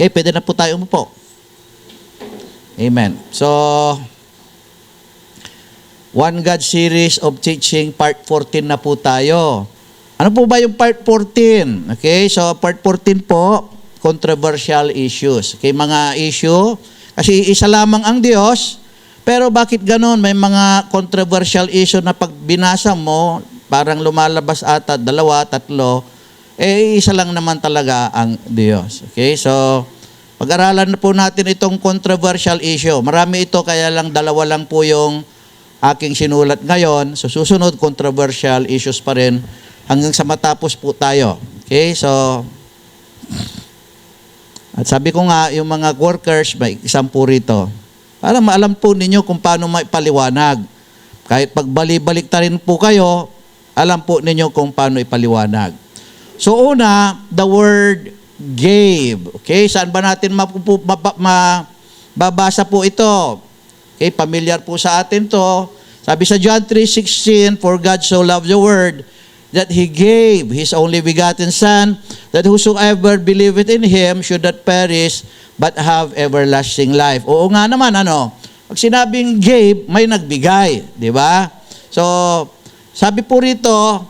Okay, pwede na po tayo umupo. Amen. So, One God Series of Teaching, Part 14 na po tayo. Ano po ba yung Part 14? Okay, so Part 14 po, controversial issues. Okay, mga issue, kasi isa lamang ang Diyos, pero bakit ganon? May mga controversial issue na pag binasa mo, parang lumalabas ata, 2, 3, isa lang naman talaga ang Diyos. Okay, so pag-aralan na po natin itong controversial issue. Marami ito, kaya lang 2 lang po yung aking sinulat ngayon. So susunod, controversial issues pa rin hanggang sa matapos po tayo. Okay, so at sabi ko nga, yung mga workers, may isang po rito. Para maalam po ninyo kung paano maipaliwanag. Kahit pagbalik-balik ta rin po kayo, alam po ninyo kung paano ipaliwanag. So una, the word gave. Okay, saan ba natin mababasa po ito? Okay, familiar po sa atin to. Sabi sa John 3:16, "For God so loved the world, that He gave His only begotten Son, that whosoever believeth in Him should not perish, but have everlasting life." Oo nga naman, ano? Pag sinabing gave, may nagbigay. Di ba? So, sabi po rito,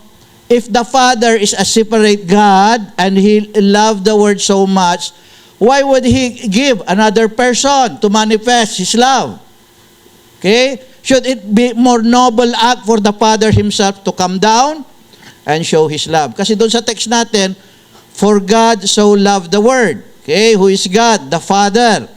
if the Father is a separate God, and He loved the world so much, why would He give another person to manifest His love? Okay? Should it be more noble act for the Father Himself to come down and show His love? Kasi doon sa text natin, for God so loved the world. Okay? Who is God? The Father.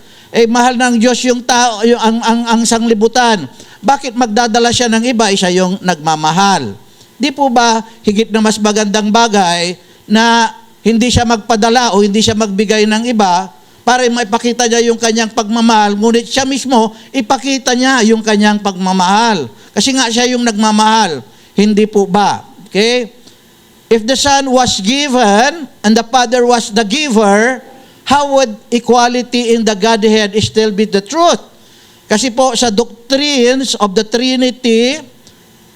Mahal ng Diyos yung tao, ang sanglibutan. Bakit magdadala siya ng iba? Siya yung nagmamahal. Di po ba higit na mas magandang bagay na hindi siya magpadala o hindi siya magbigay ng iba para maipakita niya yung kanyang pagmamahal, ngunit siya mismo, ipakita niya yung kanyang pagmamahal. Kasi nga siya yung nagmamahal. Hindi po ba? Okay? If the Son was given and the Father was the giver, how would equality in the Godhead still be the truth? Kasi po sa doctrines of the Trinity,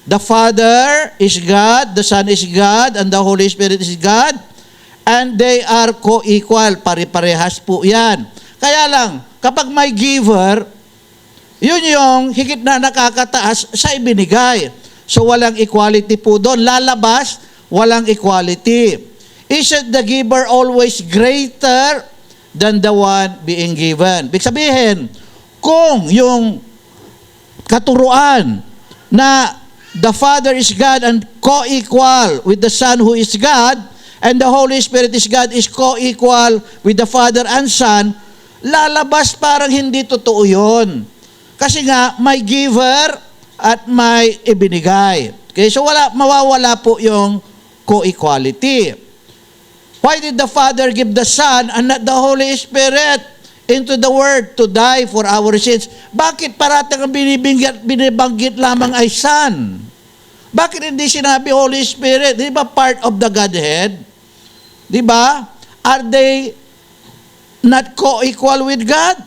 the Father is God, the Son is God, and the Holy Spirit is God. And they are co-equal. Pare-parehas po yan. Kaya lang, kapag may giver, yun yung higit na nakakataas sa ibinigay. So walang equality po doon. Lalabas, walang equality. Isn't the giver always greater than the one being given? Ibig sabihin, kung yung katuruan na the Father is God and co-equal with the Son who is God, and the Holy Spirit is God, is co-equal with the Father and Son, lalabas parang hindi totoo yun. Kasi nga, may giver at may ibinigay. Okay, so mawawala po yung co-equality. Why did the Father give the Son and not the Holy Spirit into the world to die for our sins? Bakit parating ang binibanggit lamang ay Son? Bakit hindi sinabi Holy Spirit? Di ba part of the Godhead? Di ba? Are they not co-equal with God?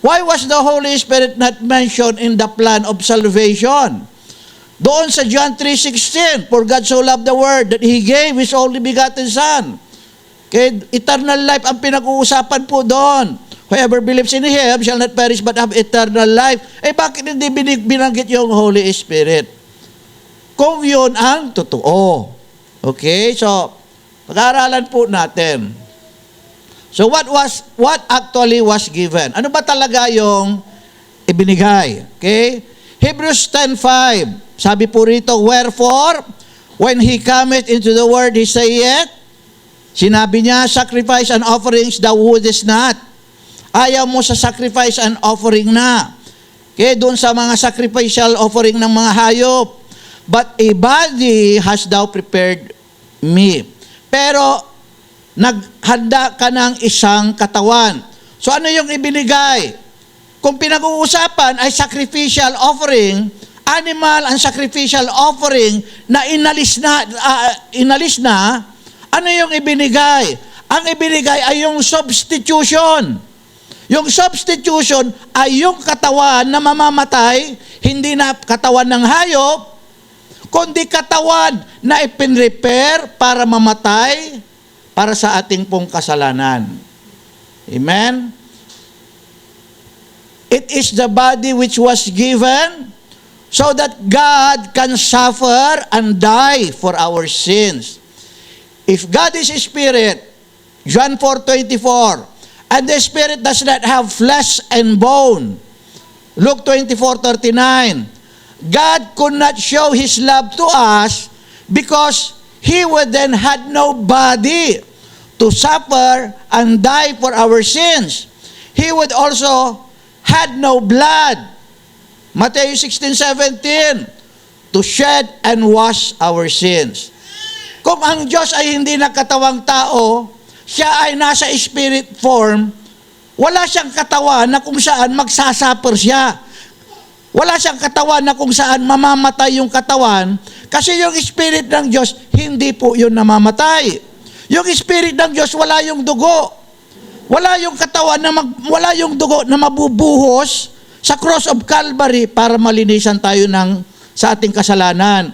Why was the Holy Spirit not mentioned in the plan of salvation? Doon sa John 3:16, "For God so loved the world that He gave His only begotten Son." Okay, eternal life ang pinag-uusapan po doon. Whoever believes in Him shall not perish but have eternal life. Bakit hindi binanggit yung Holy Spirit? Kung yun ang totoo. Okay, so pag-aaralan po natin. So what actually was given? Ano ba talaga yung ibinigay? Okay? Hebrews 10:5. Sabi po rito, "Wherefore, when He cometh into the world, He saith," sinabi niya, "Sacrifice and offerings thou wouldest not." Ayaw mo sa sacrifice and offering na. Okay, doon sa mga sacrificial offering ng mga hayop. "But a body hast thou prepared me." Pero naghanda ka ng isang katawan. So ano yung ibinigay? Kung pinag-uusapan ay sacrificial offering, animal and sacrificial offering na inalis na, ano yung ibinigay? Ang ibinigay ay yung substitution. Yung substitution ay yung katawan na mamamatay, hindi na katawan ng hayop, kundi katawan na ipinrepair para mamatay para sa ating pong kasalanan. Amen? It is the body which was given so that God can suffer and die for our sins. If God is a spirit, John 4:24, and the spirit does not have flesh and bone, Luke 24:39, God could not show His love to us because He would then had no body to suffer and die for our sins. He would also had no blood, Matthew 16:17, to shed and wash our sins. Kung ang Diyos ay hindi nakatawang tao, siya ay nasa spirit form, wala siyang katawan na kung saan magsasuffer siya. Wala siyang katawan na kung saan mamamatay yung katawan, kasi yung spirit ng Diyos, hindi po yun namamatay. Yung spirit ng Diyos, wala yung dugo. Wala yung katawan wala yung dugo na mabubuhos sa cross of Calvary para malinisan tayo sa ating kasalanan.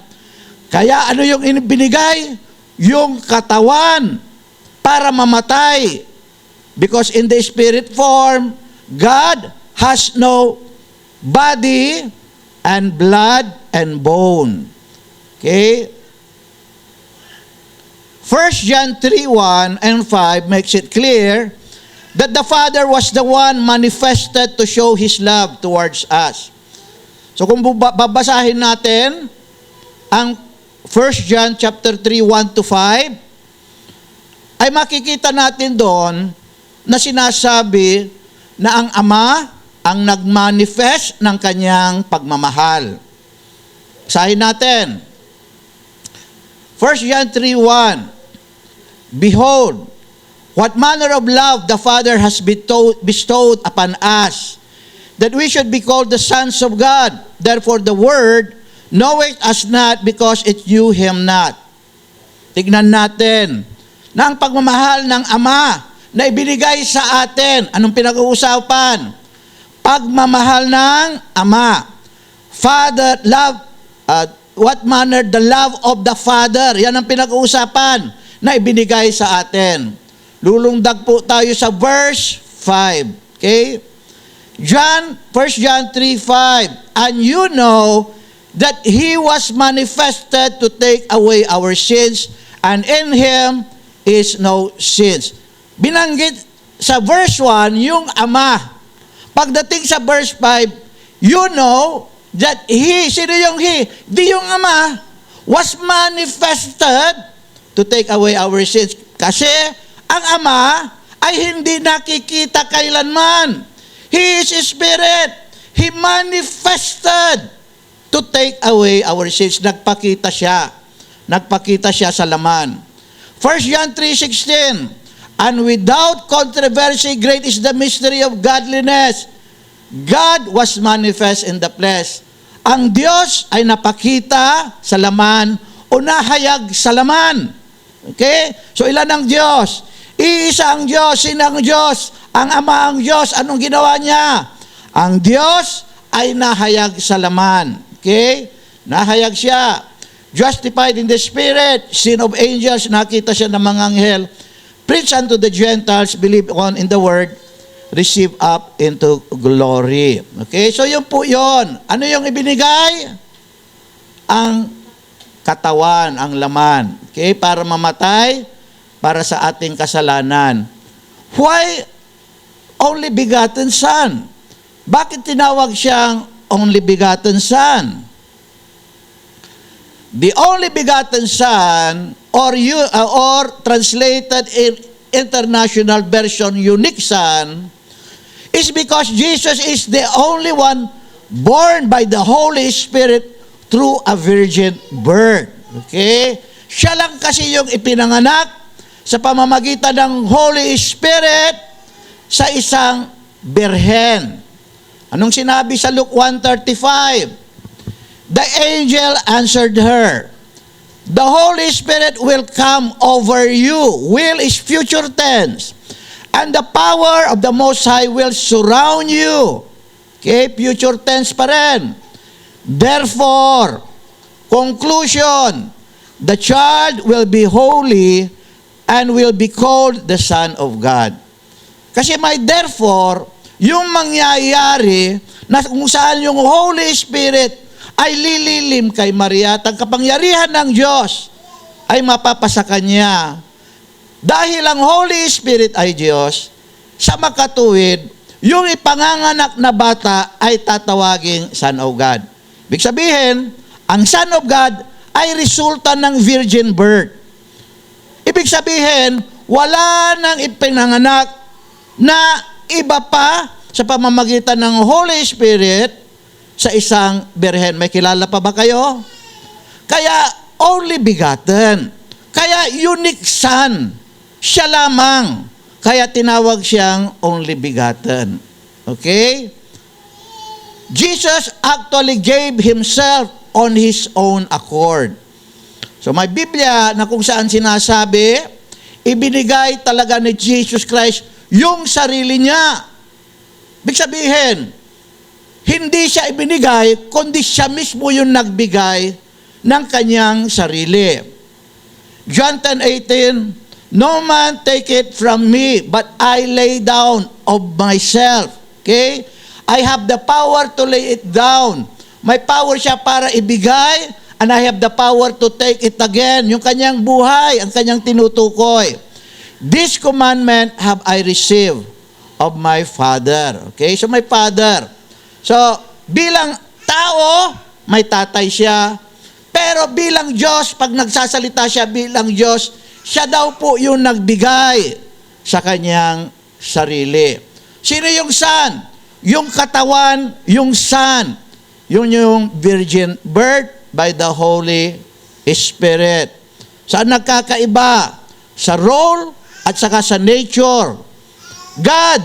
Kaya ano yung binigay? Yung katawan para mamatay. Because in the spirit form, God has no body and blood and bone. Okay? 1 John 3:1 and 5 makes it clear that the Father was the one manifested to show His love towards us. So kung babasahin natin ang 1 John chapter 3, 1 to 5, ay makikita natin doon na sinasabi na ang Ama ang nagmanifest ng kanyang pagmamahal. Basahin natin. 1 John 3:1, Behold, what manner of love the Father has bestowed upon us, that we should be called the sons of God. Therefore the world knoweth us not, because it knew Him not. Tignan natin na ang pagmamahal ng Ama na ibinigay sa atin. Anong pinag-uusapan? Pagmamahal ng Ama. Father, love, what manner the love of the Father. Yan ang pinag-uusapan na ibinigay sa atin. Lulungdag po tayo sa verse 5. Okay? 1 John 3:5. And you know that He was manifested to take away our sins, and in Him is no sins. Binanggit sa verse 1 yung Ama. Pagdating sa verse 5, you know that He, sino yung He? Di yung Ama, was manifested to take away our sins. Kasi ang Ama ay hindi nakikita kailanman. He is Spirit. He manifested to take away our sins. Nagpakita siya. Nagpakita siya sa laman. 1 John 3:16, and without controversy, great is the mystery of godliness. God was manifest in the flesh. Ang Diyos ay napakita sa laman o nahayag sa laman. Okay? So ilan ang Diyos? Iisa ang Diyos. Sino ang Diyos? Ang Ama ang Diyos. Anong ginawa niya? Ang Diyos ay nahayag sa laman. Okay? Nahayag siya. Justified in the Spirit. Sin of angels. Nakita siya ng mga anghel. Preach unto the Gentiles. Believe on in the word. Receive up into glory. Okay? So yun po yun. Ano yung ibinigay? Ang katawan, ang laman. Okay? Para mamatay, para sa ating kasalanan. Why only begotten Son? Bakit tinawag siyang only begotten Son? The only begotten Son, or translated in International Version, unique Son, is because Jesus is the only one born by the Holy Spirit through a virgin birth. Okay? Siya lang kasi yung ipinanganak sa pamamagitan ng Holy Spirit sa isang birhen. Anong sinabi sa Luke 1:35? The angel answered her, the Holy Spirit will come over you. Will is future tense. And the power of the Most High will surround you. Okay, future tense pa rin. Therefore, conclusion, the child will be holy and will be called the Son of God. Kasi may therefore, yung mangyayari na kung saan yung Holy Spirit ay lililim kay Maria at ang kapangyarihan ng Diyos ay mapapasa kanya. Dahil ang Holy Spirit ay Diyos, sa makatuwid, yung ipanganganak na bata ay tatawaging Son of God. Ibig sabihin, ang Son of God ay resulta ng virgin birth. Ibig sabihin, wala nang ipinanganak na iba pa sa pamamagitan ng Holy Spirit sa isang birhen. May kilala pa ba kayo? Kaya only begotten. Kaya unique son. Siya lamang. Kaya tinawag siyang only begotten. Okay? Jesus actually gave himself on his own accord. So may Biblia na kung saan sinasabi, ibinigay talaga ni Jesus Christ yung sarili niya. Ibig sabihin, hindi siya ibinigay, kundi siya mismo yung nagbigay ng kanyang sarili. John 10:18, no man take it from me, but I lay down of myself. Okay? I have the power to lay it down. May power siya para ibigay, and I have the power to take it again. Yung kanyang buhay, ang kanyang tinutukoy. This commandment have I received of my Father. Okay? So may Father. So, bilang tao, may tatay siya. Pero bilang Diyos, pag nagsasalita siya bilang Diyos, siya daw po yung nagbigay sa kanyang sarili. Sino yung Son? Yung katawan, yung Son. Yun yung virgin birth by the Holy Spirit. Saan nagkakaiba? Sa role at saka sa nature. God,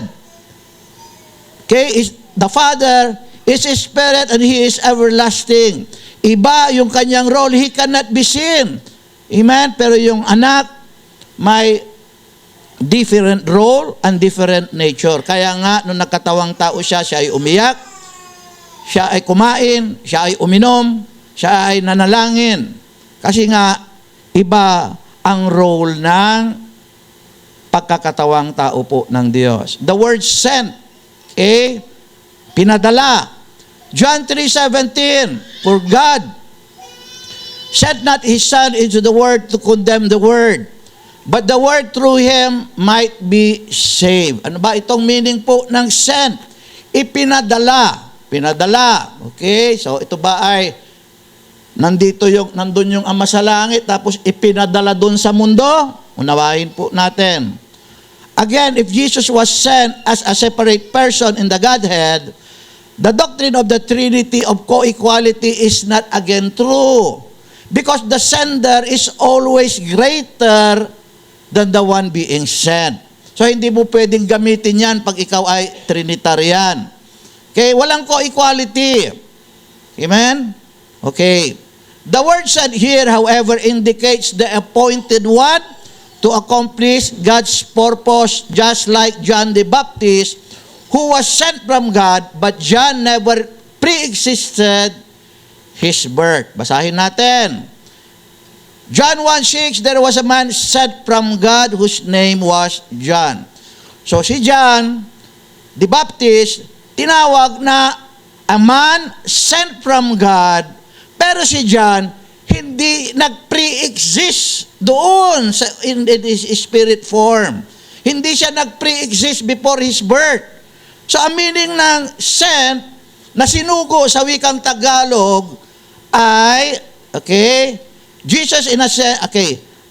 okay, is the Father is a Spirit and He is everlasting. Iba yung kanyang role. He cannot be seen. Amen? Pero yung anak, may different role and different nature. Kaya nga, nung nagkatawang tao siya, siya ay umiyak, siya ay kumain, siya ay uminom, siya ay nanalangin. Kasi nga, iba ang role ng pagkakatawang tao po ng Diyos. The word sent, pinadala. John 3:17, for God sent not His Son into the world to condemn the world, but the world through Him might be saved. Ano ba itong meaning po ng sent? Ipinadala. Pinadala. Okay? So ito ba ay nandun yung Ama sa langit, tapos ipinadala dun sa mundo? Unawain po natin. Again, if Jesus was sent as a separate person in the Godhead, the doctrine of the Trinity of co-equality is not again true. Because the sender is always greater than the one being sent. So hindi mo pwedeng gamitin yan pag ikaw ay Trinitarian. Okay, walang co-equality. Amen? Okay. The word sent here, however, indicates the appointed one to accomplish God's purpose, just like John the Baptist, who was sent from God, but John never pre-existed his birth. Basahin natin. John 1:6, there was a man sent from God whose name was John. So si John the Baptist, tinawag na a man sent from God, pero si John hindi nag-pre-exist doon in his spirit form. Hindi siya nag-pre-exist before his birth. So, ang meaning ng sent na sinugo sa wikang Tagalog ay, okay, Jesus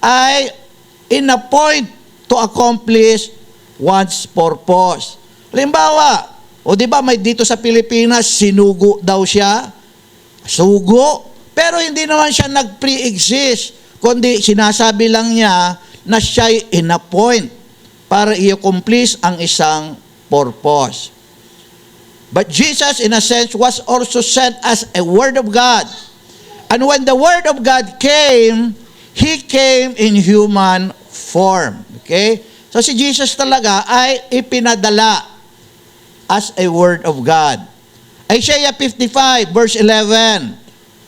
ay in a point to accomplish one's purpose. Halimbawa, o di ba may dito sa Pilipinas, sinugo daw siya, sugo, pero hindi naman siya nag-pre-exist, kundi sinasabi lang niya na siya'y in a point para i-accomplish ang isang purpose. But Jesus, in a sense, was also sent as a Word of God. And when the Word of God came, He came in human form. Okay? So si Jesus talaga ay ipinadala as a Word of God. Isaiah 55, verse 11,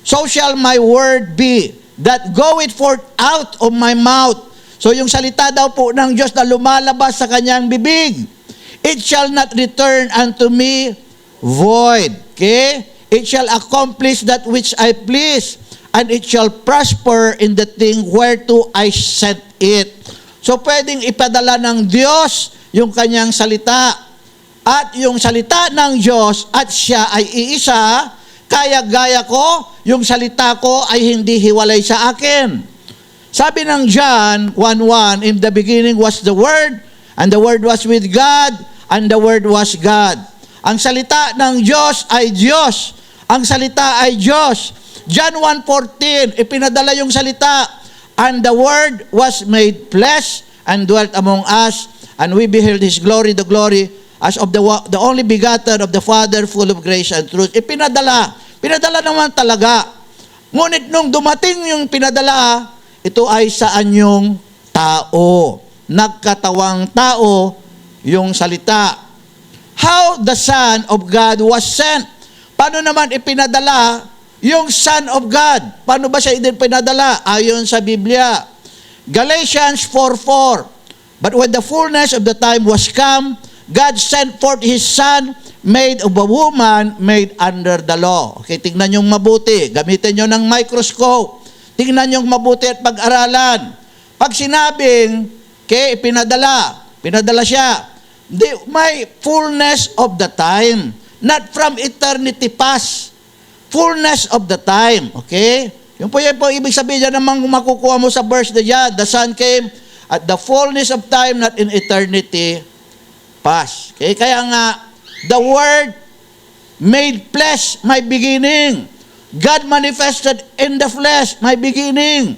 so shall my word be that goeth forth out of my mouth. So yung salita daw po ng Diyos na lumalabas sa kanyang bibig, it shall not return unto me void. Okay? It shall accomplish that which I please, and it shall prosper in the thing whereto I sent it. So, pwedeng ipadala ng Diyos yung kanyang salita. At yung salita ng Diyos at siya ay iisa, kaya gaya ko, yung salita ko ay hindi hiwalay sa akin. Sabi ng John 1:1, in the beginning was the Word, and the Word was with God, and the Word was God. Ang salita ng Diyos ay Diyos. Ang salita ay Diyos. John 1:14, ipinadala yung salita, and the Word was made flesh and dwelt among us, and we beheld His glory, the glory as of the only begotten of the Father, full of grace and truth. Ipinadala. Pinadala naman talaga. Ngunit nung dumating yung pinadala, ito ay sa anyong tao. Nagkatawang tao yung salita. How the Son of God was sent. Paano naman ipinadala yung Son of God? Paano ba siya pinadala? Ayon sa Biblia. Galatians 4:4. But when the fullness of the time was come, God sent forth His Son, made of a woman, made under the law. Okay, tingnan nyo mabuti. Gamitin nyo ng microscope. Tingnan nyo mabuti at pag-aralan. Pag sinabing, okay, pinadala siya. May fullness of the time. Not from eternity past. Fullness of the time. Okay? Yung po ibig sabihin dyan namang makukuha mo sa verse na dyan. The Son came at the fullness of time, not in eternity past. Okay? Kaya nga, the Word made flesh, my beginning. God manifested in the flesh, my beginning.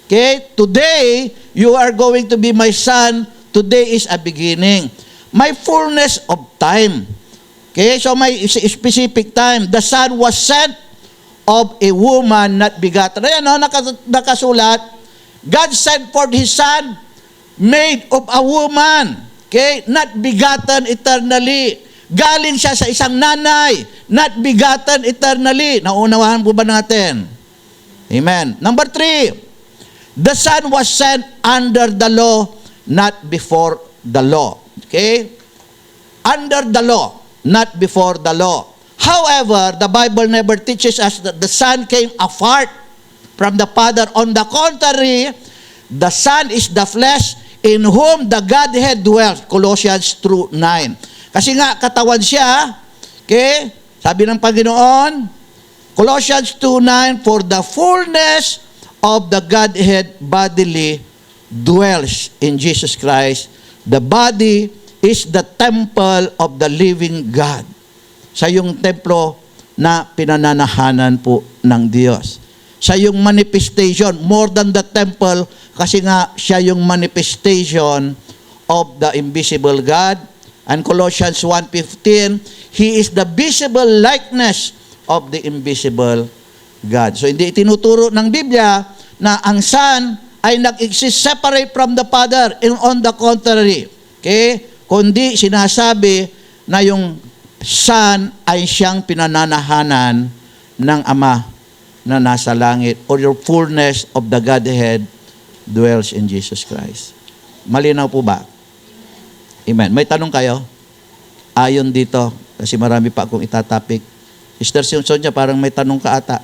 Okay? Today, you are going to be my son. Today is a beginning. My fullness of time. Okay? So, may specific time. The Son was sent of a woman not begotten. Ayan, no? Nakasulat. God sent forth His Son, made of a woman. Okay? Not begotten eternally. Galing siya sa isang nanay. Not begotten eternally. Naunawahan po ba natin? Amen. Number 3. The Son was sent under the law, not before the law. Okay? Under the law, not before the law. However, the Bible never teaches us that the Son came apart from the Father. On the contrary, the Son is the flesh in whom the Godhead dwells. Colossians 2:9. Kasi nga, katawan siya. Okay? Sabi ng Panginoon, Colossians 2:9, for the fullness of the Godhead bodily dwells in Jesus Christ. The body is the temple of the living God. Sa yung templo na pinananahanan po ng Diyos. Sa yung manifestation, more than the temple, kasi nga siya yung manifestation of the invisible God. And Colossians 1:15, He is the visible likeness of the invisible God. So hindi itinuturo ng Biblia na ang Son ay nag-exist separate from the Father. On the contrary, okay? Kundi sinasabi na yung Son ay siyang pinananahanan ng Ama na nasa langit, or your fullness of the Godhead dwells in Jesus Christ. Malinaw po ba? Amen. May tanong kayo? Ayon dito, kasi marami pa akong itatapik. Sister Sonia, parang may tanong ka ata.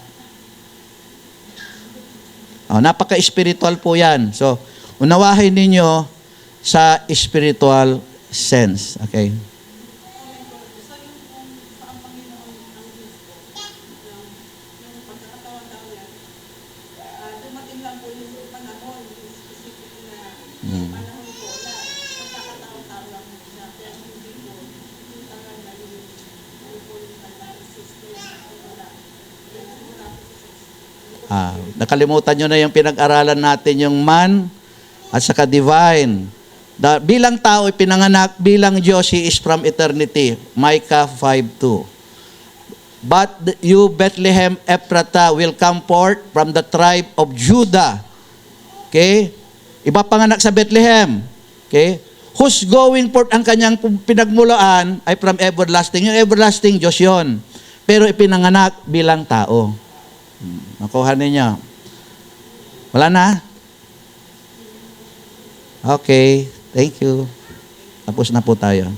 Napaka-spiritual po yan. So, unawahin ninyo sa spiritual sense. Okay? Nakalimutan nyo na yung pinag-aralan natin, yung man at saka divine. Bilang tao, pinanganak, bilang Diyos, He is from eternity. Micah 5:2. But you, Bethlehem Ephratah, will come forth from the tribe of Judah. Okay? Iba panganak sa Bethlehem. Okay? Whose going forth ang kanyang pinagmulaan ay from everlasting. Yung everlasting, Diyos yun. Pero ipinanganak bilang tao. Nakuha ninyo. Wala na? Okay. Thank you. Tapos na po tayo.